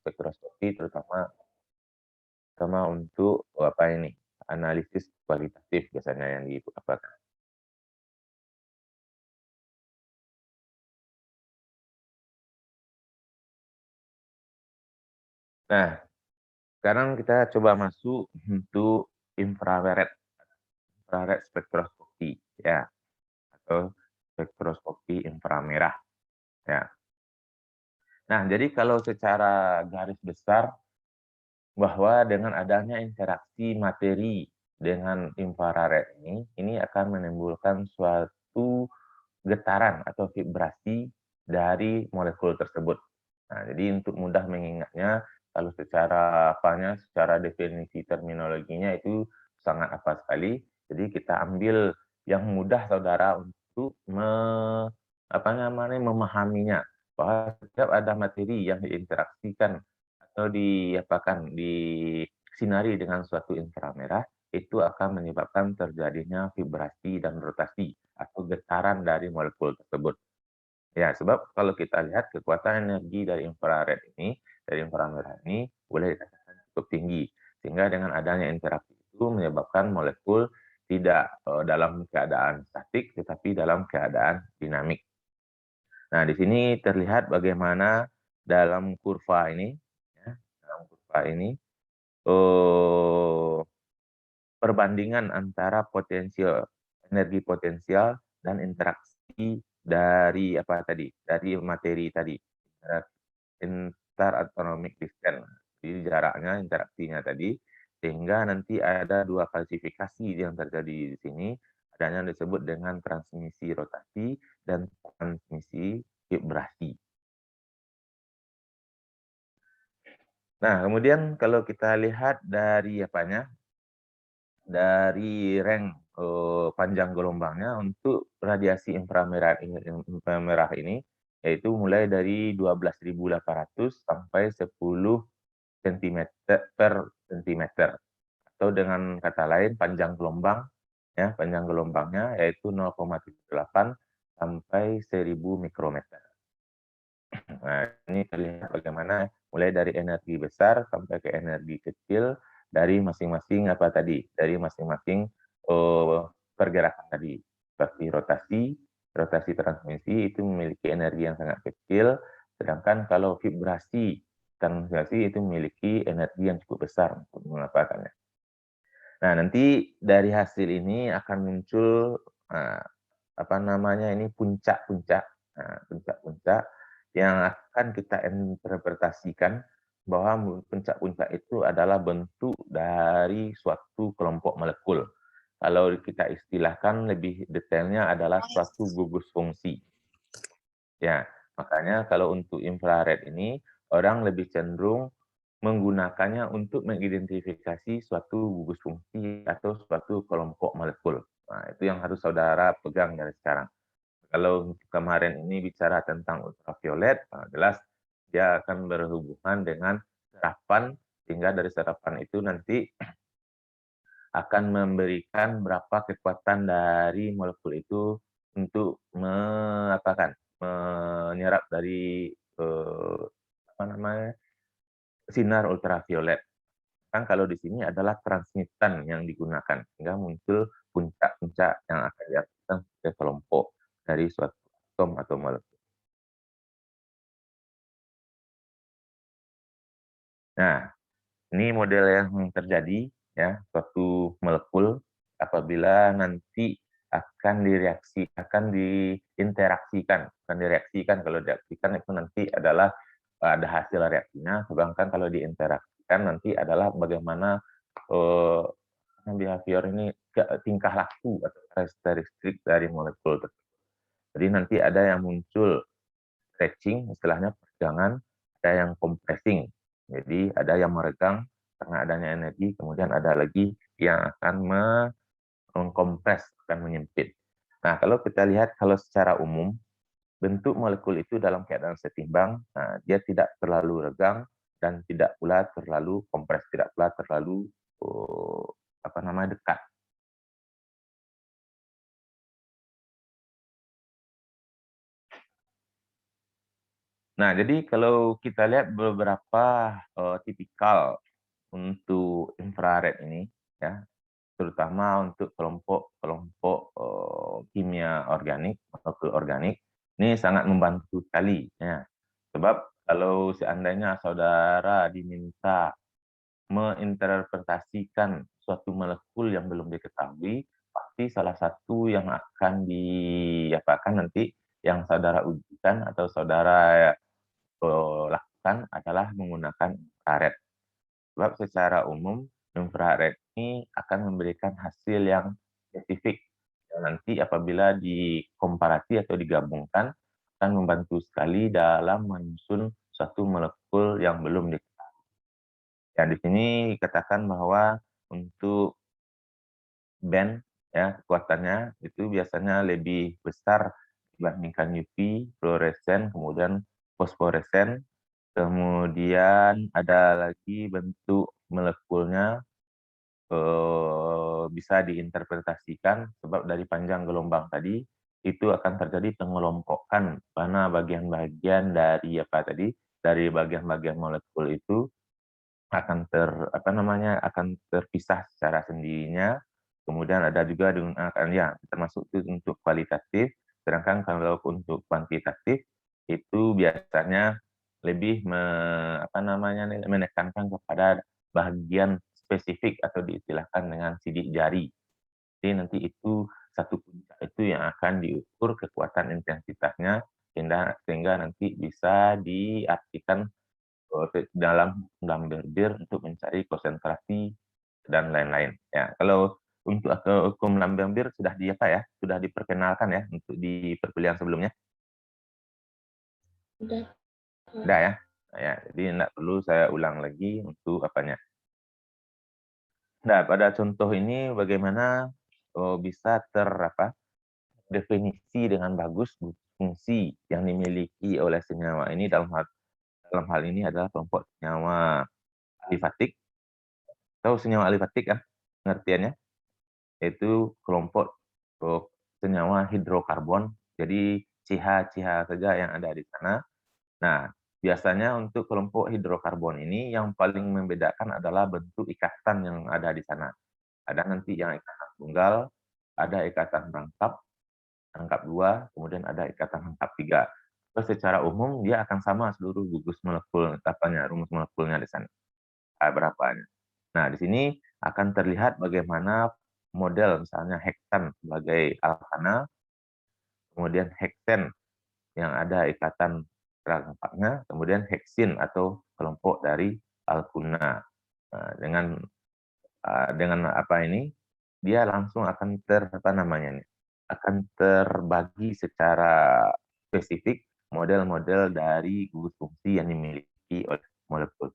spektroskopi terutama untuk apa ini, analisis kualitatif biasanya yang diapakan. Nah, sekarang kita coba masuk untuk infrared infrared spektroskopi ya, atau spektroskopi inframerah ya. Nah, jadi kalau secara garis besar bahwa dengan adanya interaksi materi dengan infrared ini akan menimbulkan suatu getaran atau vibrasi dari molekul tersebut. Nah, jadi untuk mudah mengingatnya, kalau secara definisi terminologinya itu sangat apa sekali. Jadi kita ambil yang mudah saudara untuk memahaminya, bahwa setiap ada materi yang diinteraksikan atau disinari dengan suatu inframerah, itu akan menyebabkan terjadinya vibrasi dan rotasi atau getaran dari molekul tersebut. Ya, sebab kalau kita lihat kekuatan energi dari inframerah ini boleh dikatakan cukup tinggi. Sehingga dengan adanya interaksi itu menyebabkan molekul tidak dalam keadaan statik, tetapi dalam keadaan dinamik. Nah, di sini terlihat bagaimana dalam kurva ini, ya, eh, perbandingan antara energi potensial dan interaksi dari materi tadi, interatomic distance, jadi jaraknya, interaksinya tadi, sehingga nanti ada 2 klasifikasi yang terjadi di sini, adanya yang disebut dengan transmisi rotasi dan transmisi vibrasi. Nah, kemudian kalau kita lihat dari panjang gelombangnya untuk radiasi inframerah ini, yaitu mulai dari 12.800 sampai 10 sentimeter per sentimeter, atau dengan kata lain panjang gelombangnya yaitu 0,78 sampai 1.000 mikrometer. Nah, ini terlihat bagaimana mulai dari energi besar sampai ke energi kecil dari masing-masing pergerakan tadi. Seperti rotasi transmisi itu memiliki energi yang sangat kecil, sedangkan kalau vibrasi transmisi itu memiliki energi yang cukup besar untuk mengatakannya. Nah, nanti dari hasil ini akan muncul puncak-puncak. Nah, puncak-puncak yang akan kita interpretasikan bahwa puncak-puncak itu adalah bentuk dari suatu kelompok molekul. Kalau kita istilahkan lebih detailnya adalah suatu gugus fungsi. Ya, makanya kalau untuk infrared ini orang lebih cenderung menggunakannya untuk mengidentifikasi suatu gugus fungsi atau suatu kelompok molekul. Nah, itu yang harus saudara pegang dari sekarang. Kalau kemarin ini bicara tentang ultraviolet, jelas dia akan berhubungan dengan serapan, sehingga dari serapan itu nanti akan memberikan berapa kekuatan dari molekul itu untuk menyerap dari sinar ultraviolet. Kan kalau di sini adalah transmitan yang digunakan, sehingga muncul puncak-puncak yang akan diartikan sebagai kelompok dari suatu atom atau molekul. Nah, ini model yang terjadi ya, suatu molekul apabila nanti akan diinteraksikan, bukan direaksikan. Kalau direaksikan itu nanti adalah ada hasil reaksinya, sedangkan kalau diinteraksikan nanti adalah bagaimana eh, behavior ini tingkah laku atau karakteristik dari molekul tersebut. Jadi nanti ada yang muncul stretching, istilahnya peregangan, ada yang compressing. Jadi ada yang meregang karena adanya energi, kemudian ada lagi yang akan mengkompres, akan menyempit. Nah, kalau kita lihat kalau secara umum, bentuk molekul itu dalam keadaan setimbang, nah, dia tidak terlalu regang dan tidak pula terlalu kompres, tidak pula terlalu dekat. Nah, jadi kalau kita lihat beberapa tipikal untuk infrared ini, ya, terutama untuk kelompok-kelompok kimia organik, molekul organik, ini sangat membantu sekali, ya. Sebab kalau seandainya saudara diminta menginterpretasikan suatu molekul yang belum diketahui, pasti salah satu yang akan diapakan nanti, yang saudara ujikan atau saudara lakukan adalah menggunakan infrared. Sebab secara umum infrared ini akan memberikan hasil yang spesifik, yang nanti apabila dikomparasi atau digabungkan akan membantu sekali dalam menyusun suatu molekul yang belum diketahui. Ya, di sini dikatakan bahwa untuk band, ya, kekuatannya itu biasanya lebih besar dibandingkan UV, fluoresen, kemudian fosforesen, kemudian ada lagi bentuk molekulnya bisa diinterpretasikan sebab dari panjang gelombang tadi itu akan terjadi pengelompokan mana bagian-bagian dari dari bagian-bagian molekul itu akan akan terpisah secara sendirinya. Kemudian ada juga digunakan ya, termasuk itu untuk kualitatif, sedangkan kalau untuk kuantitatif itu biasanya lebih menekankan kepada bagian spesifik atau diistilahkan dengan sidik jari. Jadi nanti itu satu puncak itu yang akan diukur kekuatan intensitasnya sehingga nanti bisa diartikan dalam Lambert untuk mencari konsentrasi dan lain-lain. Ya, kalau untuk hukum Lambert sudah sudah diperkenalkan ya untuk di perkuliahan sebelumnya. Sudah ya. Nah, ya, jadi tidak perlu saya ulang lagi untuk apanya. Nah, pada contoh ini bagaimana bisa definisi dengan bagus fungsi yang dimiliki oleh senyawa ini dalam hal ini adalah kelompok senyawa alifatik. Tahu senyawa alifatik kan pengertiannya? Yaitu kelompok senyawa hidrokarbon. Jadi CH saja yang ada di sana. Nah, biasanya untuk kelompok hidrokarbon ini yang paling membedakan adalah bentuk ikatan yang ada di sana. Ada nanti yang ikatan tunggal, ada ikatan rangkap 2, kemudian ada ikatan rangkap 3. Terus secara umum dia akan sama seluruh gugus molekul, rumus molekulnya di sana. Berapanya. Nah, di sini akan terlihat bagaimana model misalnya heksan sebagai alkana, kemudian heksen yang ada ikatan rankapnya, kemudian heksin atau kelompok dari alkuna. Nah, dengan apa ini, dia langsung akan akan terbagi secara spesifik model-model dari gugus fungsi yang dimiliki oleh molekul.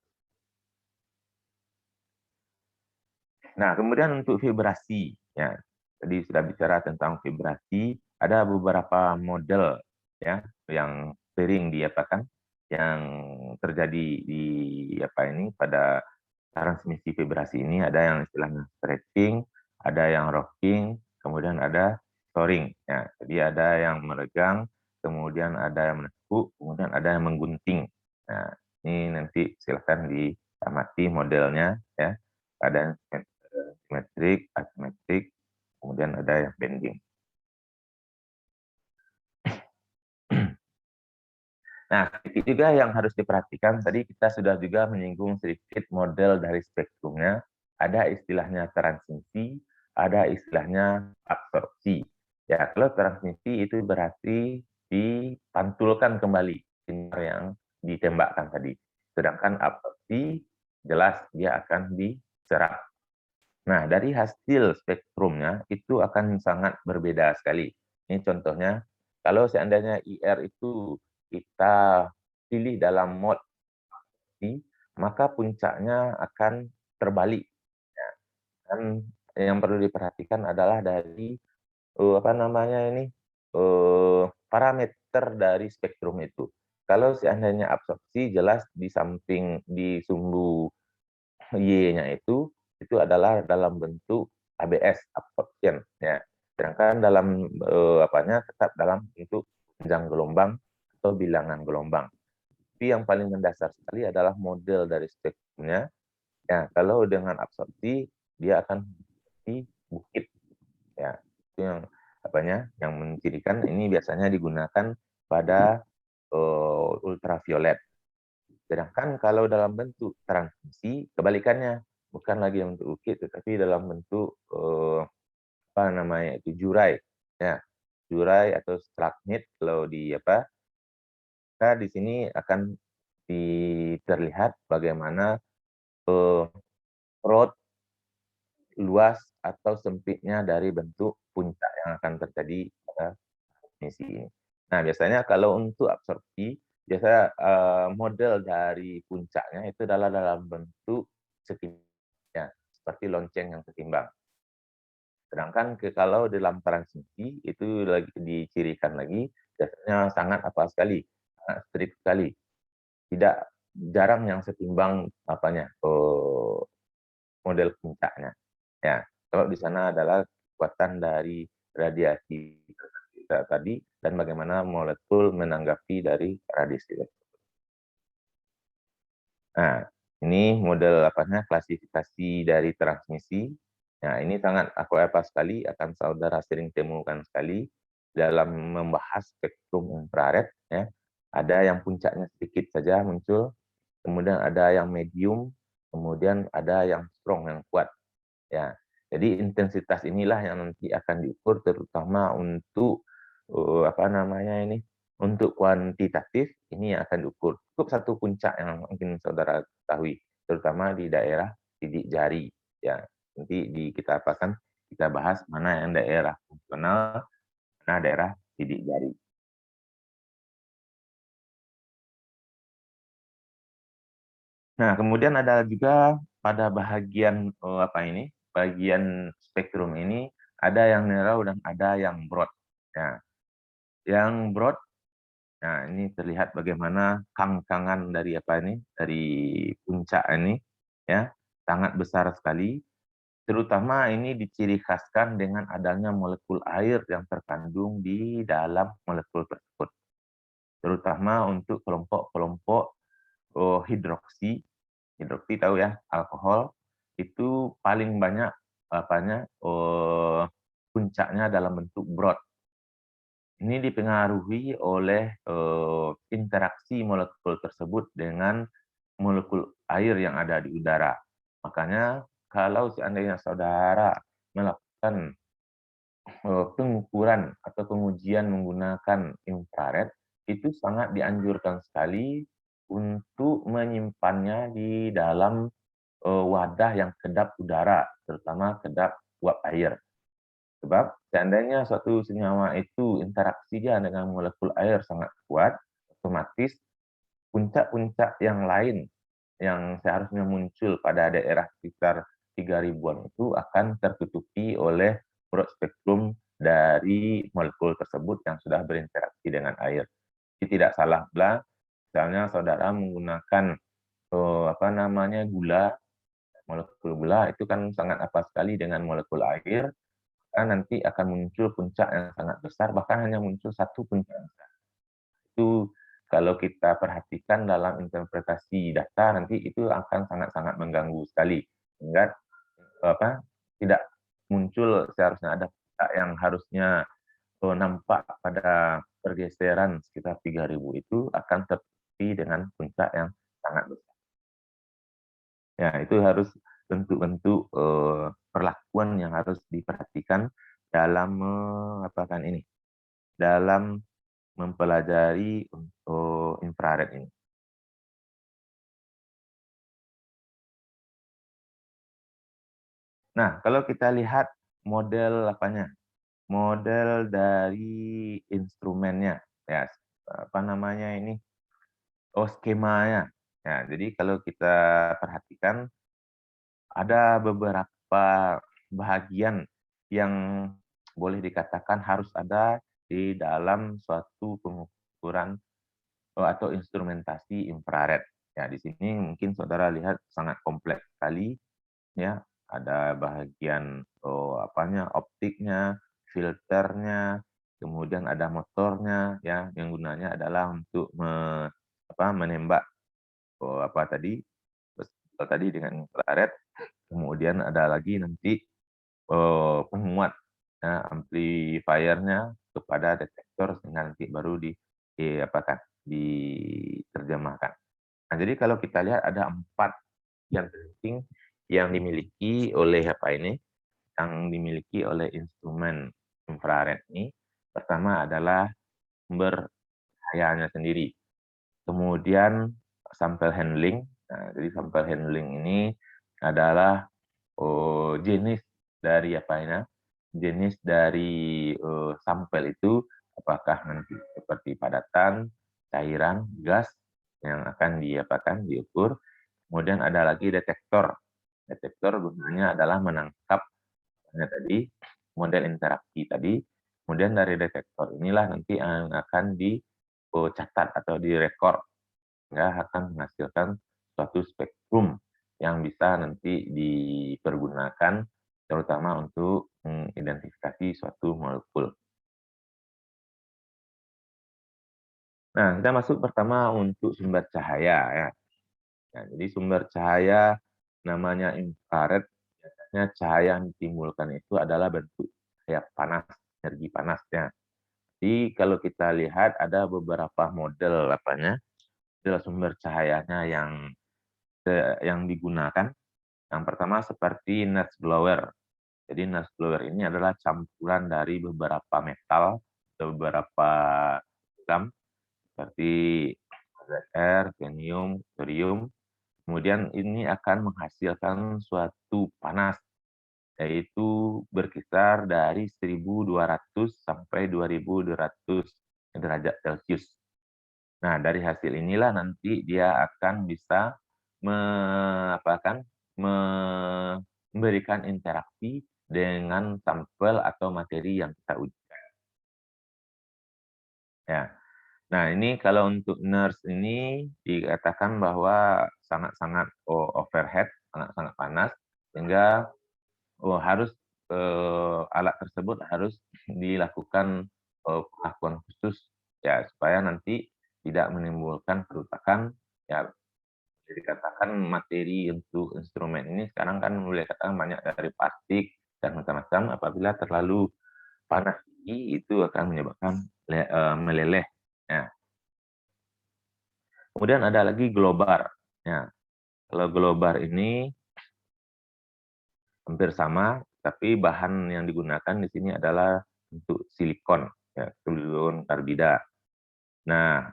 Nah, kemudian untuk vibrasi, ya, tadi sudah bicara tentang vibrasi, ada beberapa model ya yang sering yang terjadi di pada transmisi vibrasi ini ada yang istilahnya stretching, ada yang rocking, kemudian ada soaring. Ya, jadi ada yang meregang, kemudian ada yang menekuk, kemudian ada yang menggunting. Nah, ini nanti silakan diamati modelnya ya. Ada yang simetrik, asimetrik, kemudian ada yang bending. Nah, titik juga yang harus diperhatikan, tadi kita sudah juga menyinggung sedikit model dari spektrumnya, ada istilahnya transmisi, ada istilahnya absorpsi. Ya, kalau transmisi itu berarti dipantulkan kembali sinar yang ditembakkan tadi. Sedangkan absorpsi jelas dia akan diserap. Nah, dari hasil spektrumnya itu akan sangat berbeda sekali. Ini contohnya, kalau seandainya IR itu kita pilih dalam mode absorpsi, maka puncaknya akan terbalik. Ya. Dan yang perlu diperhatikan adalah dari parameter dari spektrum itu. Kalau seandainya absorpsi, jelas di samping di sumbu Y-nya itu adalah dalam bentuk ABS, absorption, ya. Sedangkan dalam tetap dalam bentuk panjang gelombang atau bilangan gelombang. Tapi yang paling mendasar sekali adalah model dari spektrumnya. Ya, kalau dengan absorpsi dia akan di bukit ya. Itu yang apanya, yang mencirikan ini biasanya digunakan pada ultraviolet. Sedangkan kalau dalam bentuk transmisi kebalikannya, bukan lagi yang bentuk bukit tetapi dalam bentuk apa namanya itu jurai. Ya, jurai atau stalagmit kalau di apa, maka di sini akan terlihat bagaimana perut luas atau sempitnya dari bentuk puncak yang akan terjadi pada misi ini. Nah, biasanya kalau untuk absorpsi, biasanya model dari puncaknya itu adalah dalam bentuk setimpal, ya, seperti lonceng yang setimbang. Sedangkan kalau dalam transmisi itu lagi dicirikan lagi, biasanya sangat apa sekali, sangat strict sekali. Tidak jarang yang setimbang apanya, model puncaknya. Ya, kalau di sana adalah kekuatan dari radiasi tadi dan bagaimana molekul menanggapi dari radiasi tersebut. Nah, ini model apanya klasifikasi dari transmisi. Nah, ini sangat apa sekali akan saudara sering temukan sekali dalam membahas spektrum infrared ya. Ada yang puncaknya sedikit saja muncul, kemudian ada yang medium, kemudian ada yang strong yang kuat. Ya, jadi intensitas inilah yang nanti akan diukur terutama untuk apa namanya ini, untuk kuantitatif ini yang akan diukur. Cukup satu puncak yang mungkin saudara ketahui, terutama di daerah sidik jari. Ya, nanti kita apakan kita bahas mana yang daerah fungsional, mana daerah sidik jari. Nah, kemudian ada juga pada bagian apa ini, bagian spektrum ini ada yang narrow dan ada yang broad. Ya, yang broad, nah ini terlihat bagaimana kangkangan dari apa ini, dari puncak ini, ya, sangat besar sekali. Terutama ini diciri khaskan dengan adanya molekul air yang terkandung di dalam molekul tersebut. Terutama untuk kelompok-kelompok hidroksi. Hidroksi tahu ya, alkohol itu paling banyak apanya, puncaknya dalam bentuk broad. Ini dipengaruhi oleh interaksi molekul tersebut dengan molekul air yang ada di udara. Makanya kalau seandainya saudara melakukan pengukuran atau pengujian menggunakan infrared, itu sangat dianjurkan sekali untuk menyimpannya di dalam wadah yang kedap udara, terutama kedap uap air. Sebab seandainya suatu senyawa itu interaksi dia dengan molekul air sangat kuat, otomatis puncak-puncak yang lain yang seharusnya muncul pada daerah sekitar 3000-an itu akan tertutupi oleh broad spektrum dari molekul tersebut yang sudah berinteraksi dengan air. Jadi tidak salah pula misalnya saudara menggunakan apa namanya gula, molekul gula itu kan sangat apa sekali dengan molekul air, nanti akan muncul puncak yang sangat besar, bahkan hanya muncul satu puncak besar. Itu kalau kita perhatikan dalam interpretasi data nanti itu akan sangat-sangat mengganggu sekali, sehingga apa, tidak muncul seharusnya ada puncak yang harusnya nampak pada pergeseran sekitar 3000 itu akan tertutupi dengan puncak yang sangat besar. Ya, itu harus bentuk-bentuk perlakuan yang harus diperhatikan dalam apakan ini, dalam mempelajari untuk infrared ini. Nah, kalau kita lihat model apanya, model dari instrumennya, ya, apa namanya ini, skemanya. Ya, jadi kalau kita perhatikan ada beberapa bahagian yang boleh dikatakan harus ada di dalam suatu pengukuran atau instrumentasi infrared. Ya, di sini mungkin saudara lihat sangat kompleks sekali, ya. Ada bahagian apanya, optiknya, filternya, kemudian ada motornya, ya, yang gunanya adalah untuk menembak tadi dengan infrared. Kemudian ada lagi nanti penguat amplifier-nya kepada detektor sehingga nanti baru diterjemahkan. Nah, jadi kalau kita lihat ada 4 yang penting yang dimiliki oleh instrumen infrared ini. Pertama adalah sumber cahayanya sendiri. Kemudian sampel handling. Nah, jadi sampel handling ini adalah jenis dari jenis dari sampel itu, apakah nanti seperti padatan, cairan, gas yang akan diukur. Kemudian ada lagi detektor. Detektor gunanya adalah menangkap tadi model interaksi tadi. Kemudian dari detektor inilah nanti akan dicatat atau direkod, sehingga akan menghasilkan suatu spektrum yang bisa nanti dipergunakan terutama untuk mengidentifikasi suatu molekul. Nah, kita masuk pertama untuk sumber cahaya ya. Nah, jadi sumber cahaya namanya infrared, biasanya cahaya yang ditimbulkan itu adalah bentuk cahaya panas, energi panasnya. Jadi kalau kita lihat ada beberapa model model sumber cahayanya yang digunakan. Yang pertama seperti nest blower. Jadi nest blower ini adalah campuran dari beberapa metal, beberapa logam seperti air, cadmium, thorium. Kemudian ini akan menghasilkan suatu panas, yaitu berkisar dari 1.200 sampai 2.200 derajat Celcius. Nah, dari hasil inilah nanti dia akan bisa memberikan interaksi dengan sampel atau materi yang kita uji. Ya. Nah, ini kalau untuk nurse ini dikatakan bahwa sangat-sangat overhead, sangat-sangat panas, sehingga harus alat tersebut harus dilakukan perlakuan khusus ya supaya nanti tidak menimbulkan kerusakan. Ya, jadi dikatakan materi untuk instrumen ini sekarang kan boleh katakan banyak dari plastik dan macam-macam. Apabila terlalu panas tinggi itu akan menyebabkan meleleh. Ya. Kemudian ada lagi globar. Ya. Kalau globar ini hampir sama, tapi bahan yang digunakan di sini adalah untuk silikon, ya, silikon karbida. Nah,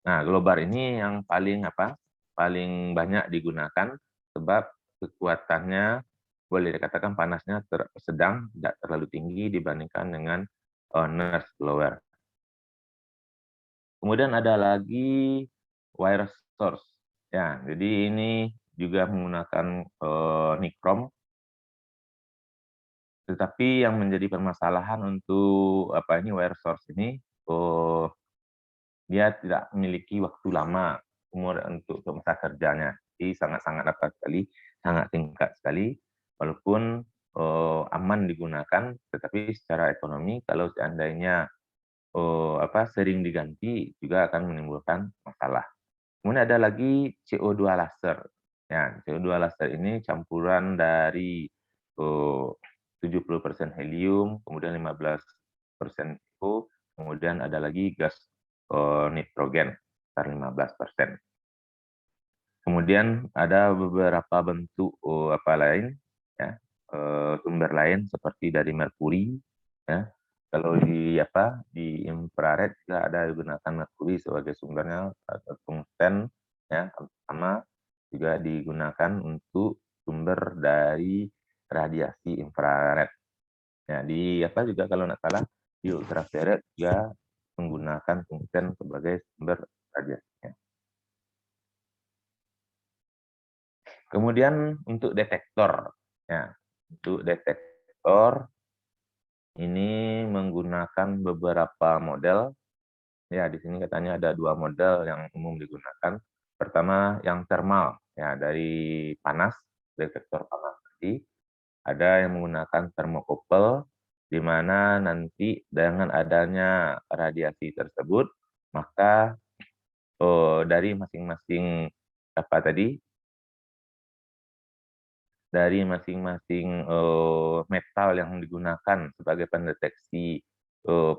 globar ini yang paling banyak digunakan sebab kekuatannya boleh dikatakan panasnya sedang, tidak terlalu tinggi dibandingkan dengan nurse blower. Kemudian ada lagi wire source. Ya, jadi ini juga menggunakan nikrom. Tetapi yang menjadi permasalahan untuk wire source ini, dia tidak memiliki waktu lama untuk masa kerjanya. Jadi sangat-sangat sangat singkat sekali, walaupun aman digunakan, tetapi secara ekonomi kalau seandainya sering diganti juga akan menimbulkan masalah. Kemudian ada lagi CO2 laser. Ya, CO2 laser ini campuran dari 70% helium, kemudian 15% CO, kemudian ada lagi gas nitrogen sekitar 15%. Kemudian ada beberapa bentuk ya, sumber lain seperti dari merkuri, ya. Kalau di infrared juga ada digunakan merkuri sebagai sumbernya atau tungsten, ya, sama juga digunakan untuk sumber dari radiasi infrared. Ya, juga kalau nggak salah di ultraviolet juga menggunakan tungsten sebagai sumber radiasinya. Kemudian untuk detektor, ya, untuk detektor ini menggunakan beberapa model. Ya, di sini katanya ada 2 model yang umum digunakan. Pertama yang thermal, ya dari panas, detektor panas tadi. Ada yang menggunakan thermocouple, di mana nanti dengan adanya radiasi tersebut, maka dari masing-masing apa tadi, dari masing-masing metal yang digunakan sebagai pendeteksi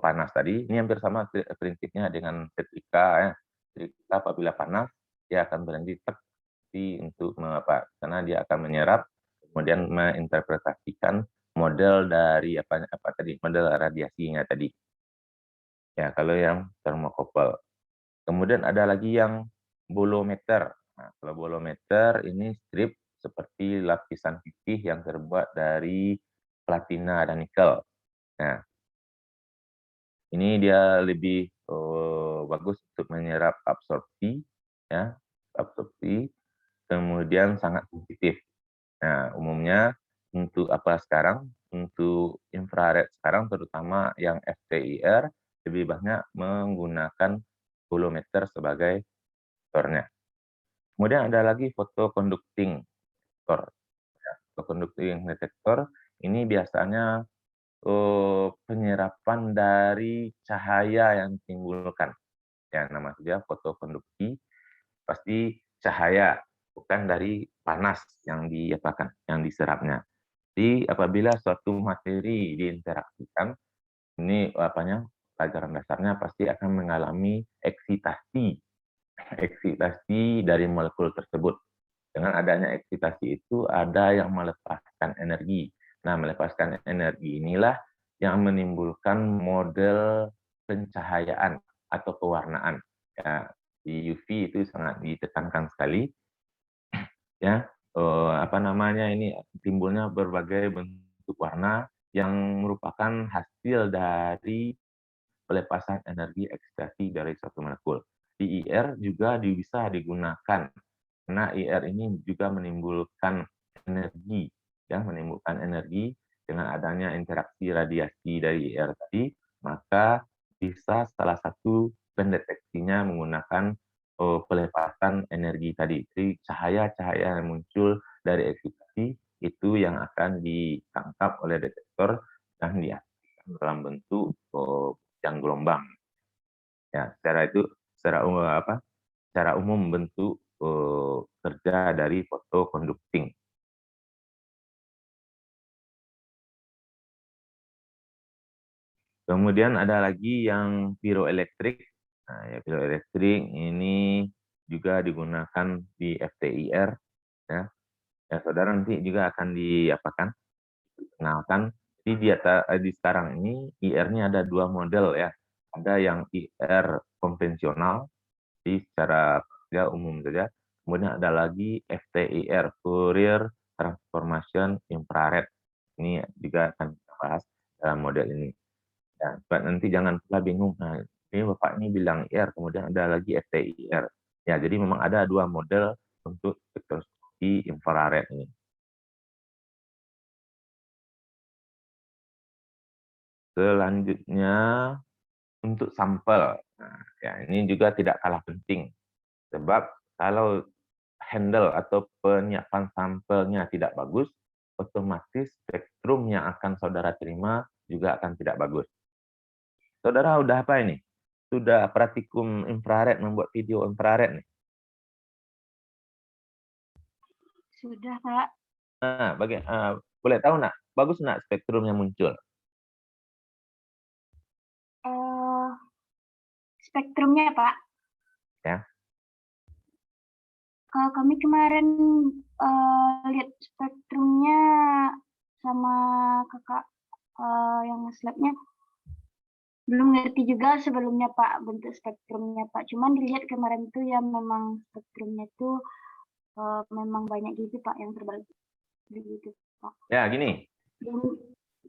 panas tadi, ini hampir sama prinsipnya dengan ketika ya, ketika apabila panas, dia akan berhenti tek untuk karena dia akan menyerap, kemudian menginterpretasikan model dari apa tadi, model radiasinya tadi. Ya, kalau yang termokouple. Kemudian ada lagi yang bolometer. Nah, kalau bolometer ini strip seperti lapisan pipih yang terbuat dari platina dan nikel. Nah, ini dia lebih bagus untuk menyerap absorpsi, ya, absorpsi, kemudian sangat sensitif. Nah, umumnya untuk apa sekarang, untuk infrared sekarang terutama yang FTIR lebih banyak menggunakan bolometer sebagai detektornya. Kemudian ada lagi photoconducting detektor. Ya, photoconducting detektor ini biasanya penyerapan dari cahaya yang ditimbulkan. Ya, nama saja fotokonduksi, pasti cahaya, bukan dari panas yang yang diserapnya. Jadi apabila suatu materi diinteraksikan, ini pelajaran dasarnya pasti akan mengalami eksitasi, eksitasi dari molekul tersebut. Dengan adanya eksitasi itu ada yang melepaskan energi. Nah, melepaskan energi inilah yang menimbulkan model pencahayaan atau pewarnaan. Ya, di UV itu sangat ditekankan sekali. Ya, ini timbulnya berbagai bentuk warna yang merupakan hasil dari pelepasan energi eksitasi dari suatu molekul. Di IR juga bisa digunakan karena IR ini juga menimbulkan energi, ya, menimbulkan energi dengan adanya interaksi radiasi dari IR tadi, maka bisa salah satu pendeteksinya menggunakan pelepasan energi tadi. Jadi cahaya-cahaya yang muncul dari eksitasi itu yang akan ditangkap oleh detektor dan dihasilkan dalam bentuk yang gelombang. Ya, secara umum bentuk kerja dari photoconducting. Kemudian ada lagi yang piroelektrik. Nah, ya, piroelektrik ini juga digunakan di FTIR. Ya, ya saudara nanti juga akan dikenalkan. Di sekarang ini IR-nya ada dua model ya. Ada yang IR konvensional, jadi secara ya, umum saja. Kemudian ada lagi FTIR, Fourier Transformation Infrared. Ini juga akan kita bahas dalam model ini. Ya, nanti jangan pula bingung. Nah, ini Bapak ini bilang IR, kemudian ada lagi FTIR. Ya, jadi memang ada dua model untuk spektroskopi infrared ini. Selanjutnya untuk sampel. Nah, ya, ini juga tidak kalah penting. Sebab kalau handle atau penyiapan sampelnya tidak bagus, otomatis spektrum yang akan saudara terima juga akan tidak bagus. Saudara udah apa ini? Sudah praktikum infrared, membuat video infrared nih? Sudah, Pak. Nah, boleh tahu nak, bagus nak spektrum yang muncul? Spektrumnya, Pak. Ya. Kalau kami kemarin lihat spektrumnya sama kakak yang nge-labnya, belum ngerti juga sebelumnya Pak bentuk spektrumnya Pak. Cuman dilihat kemarin tuh ya memang spektrumnya tuh memang banyak gitu Pak yang terbalik gitu Pak. Ya gini,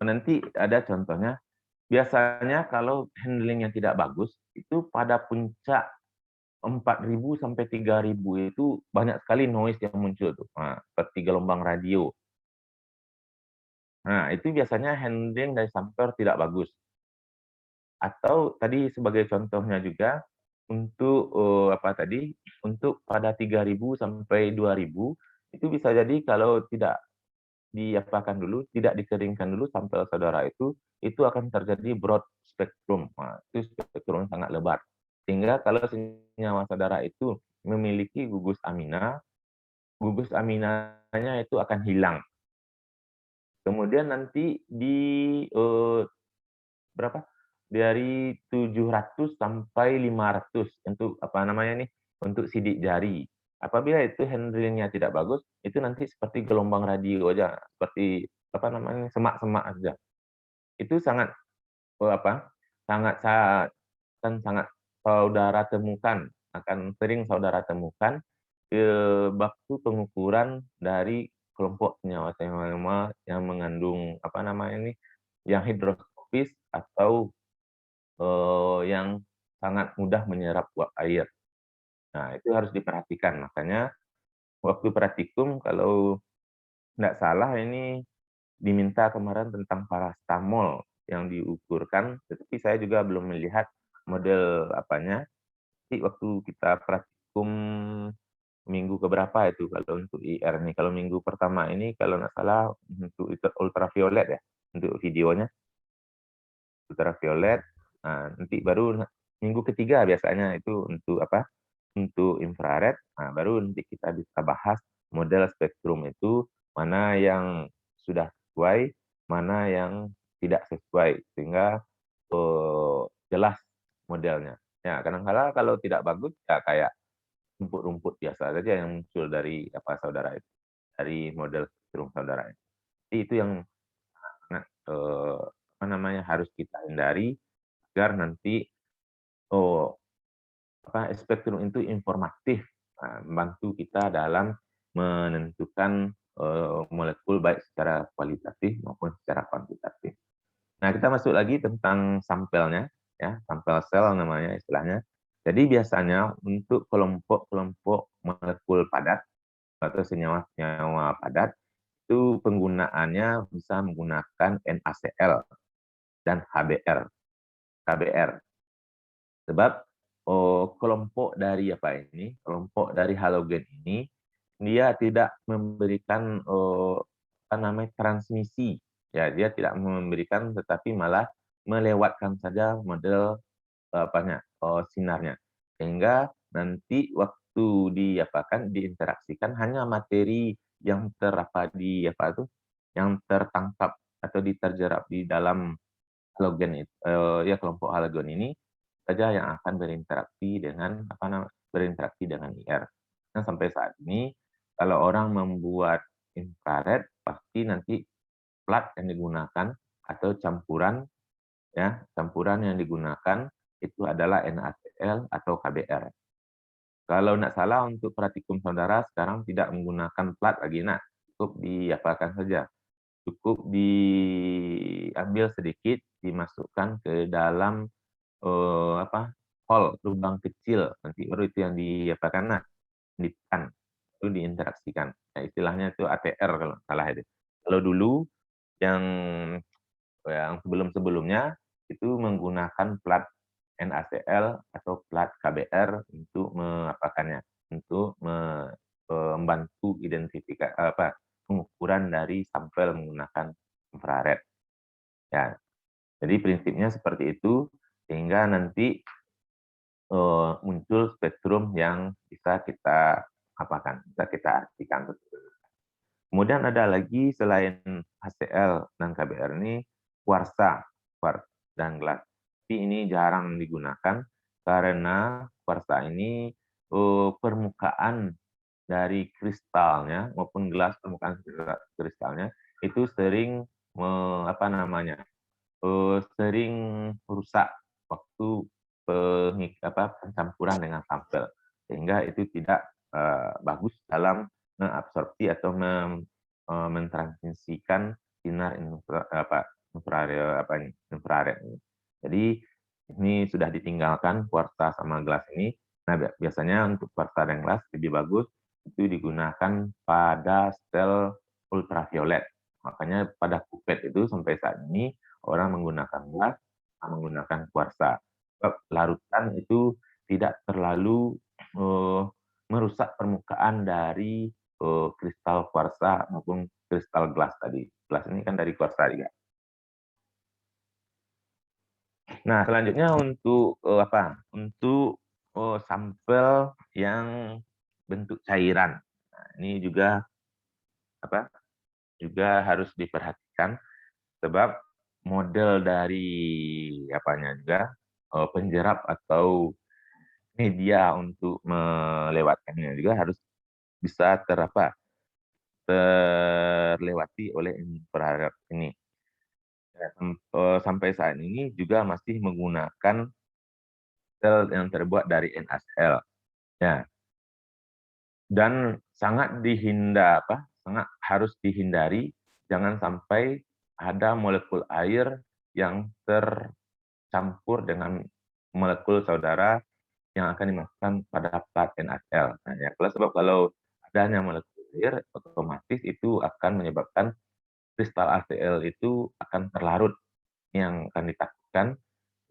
nanti ada contohnya. Biasanya kalau handling yang tidak bagus itu pada puncak 4.000 sampai 3.000 itu banyak sekali noise yang muncul tuh. Nah, seperti gelombang radio. Nah, itu biasanya handling dari sampel tidak bagus. Atau tadi sebagai contohnya juga untuk untuk pada 3.000 sampai 2.000 itu bisa jadi kalau tidak diapakan dulu, tidak dikeringkan dulu sampel saudara itu akan terjadi broad spectrum. Nah, itu spektrum sangat lebar. Sehingga kalau senyawa saudara itu memiliki gugus aminanya itu akan hilang. Kemudian nanti berapa, dari 700 sampai 500 untuk apa namanya nih, untuk sidik jari. Apabila itu handling-nya tidak bagus, itu nanti seperti gelombang radio aja, seperti apa namanya, semak-semak aja. Itu sangat, apa, sangat sangat saudara temukan, akan sering saudara temukan, waktu pengukuran dari kelompok senyawa-senyawa yang mengandung, apa namanya nih, yang hidroskopis atau yang sangat mudah menyerap uap air. Nah, itu harus diperhatikan. Makanya waktu praktikum kalau nggak salah ini diminta kemarin tentang parastamol yang diukurkan, tetapi saya juga belum melihat model apanya. Tapi waktu kita praktikum minggu ke berapa itu kalau untuk IR nih, kalau minggu pertama ini kalau nggak salah untuk itu ultraviolet ya, untuk videonya. Ultraviolet, nah nanti baru minggu ketiga biasanya itu untuk apa, untuk infrared, nah baru nanti kita bisa bahas model spektrum itu, mana yang sudah sesuai, mana yang tidak sesuai, sehingga, jelas modelnya. Ya kadang-kala kalau tidak bagus, ya kayak rumput-rumput biasa saja yang muncul dari apa saudara itu, dari model spektrum saudara itu. Jadi itu yang sangat, apa namanya, harus kita hindari agar nanti, oh, apa, spektrum itu informatif, membantu kita dalam menentukan, molekul baik secara kualitatif maupun secara kuantitatif. Nah, kita masuk lagi tentang sampelnya, ya, sampel sel namanya istilahnya. Jadi biasanya untuk kelompok-kelompok molekul padat atau senyawa-senyawa padat, itu penggunaannya bisa menggunakan NaCl dan KBr. Sebab, kelompok dari apa ini, kelompok dari halogen ini, dia tidak memberikan, apa namanya, transmisi. Ya, dia tidak memberikan, tetapi malah melewatkan saja model, apanya, sinarnya. Sehingga nanti waktu diapakan, diinteraksikan hanya materi yang yang tertangkap atau terjerap di dalam halogen ya kelompok halogen ini saja yang akan berinteraksi dengan berinteraksi dengan IR. Nah, sampai saat ini kalau orang membuat infrared pasti nanti plat yang digunakan atau campuran yang digunakan itu adalah NaCl atau KBr. Kalau nggak salah untuk praktikum saudara sekarang tidak menggunakan plat lagi, nah cukup diapakan saja, cukup diambil sedikit, dimasukkan ke dalam, lubang kecil, nanti baru itu yang diapakan, nah, ditekan, itu diinteraksikan. Nah, istilahnya itu ATR kalau nggak salah itu. Kalau dulu yang sebelum-sebelumnya itu menggunakan plat NaCl atau plat KBr untuk untuk membantu pengukuran dari sampel menggunakan infrared. Ya, jadi prinsipnya seperti itu, sehingga nanti, muncul spektrum yang bisa kita bisa kita artikan. Kemudian ada lagi selain HCl dan KBr ini kuarsa, quartz dan gelas. Tapi ini jarang digunakan karena kuarsa ini, permukaan dari kristalnya maupun gelas permukaan kristalnya itu sering sering rusak waktu pencampuran dengan sampel, sehingga itu tidak, bagus dalam mengabsorpsi atau mentransmisikan sinar infrared ini. Jadi ini sudah ditinggalkan kuarsa sama gelas ini. Nah, biasanya untuk kuarsa dan gelas lebih bagus itu digunakan pada sel ultraviolet. Makanya pada kupet itu sampai saat ini orang menggunakan gelas, menggunakan kuarsa. Larutan itu tidak terlalu merusak permukaan dari kristal kuarsa maupun kristal gelas tadi. Gelas ini kan dari kuarsa juga. Nah, selanjutnya untuk apa? Untuk sampel yang bentuk cairan. Nah, ini juga apa? Juga harus diperhatikan sebab model dari apanya juga penjerap atau media untuk melewatkannya juga harus bisa terlewati oleh infrared ini. Ya, sampai saat ini juga masih menggunakan sel yang terbuat dari NaCl. Ya, dan sangat harus dihindari jangan sampai ada molekul air yang tercampur dengan molekul saudara yang akan dimasukkan pada plat NaCl. Nah, ya, sebab kalau adanya molekul air, otomatis itu akan menyebabkan kristal ACl itu akan terlarut, yang akan ditakutkan.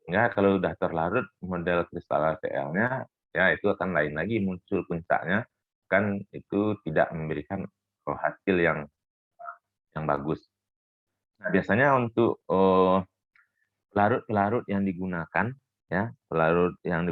Ya, kalau sudah terlarut model kristal ACl-nya, ya itu akan lain lagi muncul puncaknya, kan itu tidak memberikan hasil yang bagus. Nah, biasanya untuk pelarut-pelarut yang digunakan, ya pelarut yang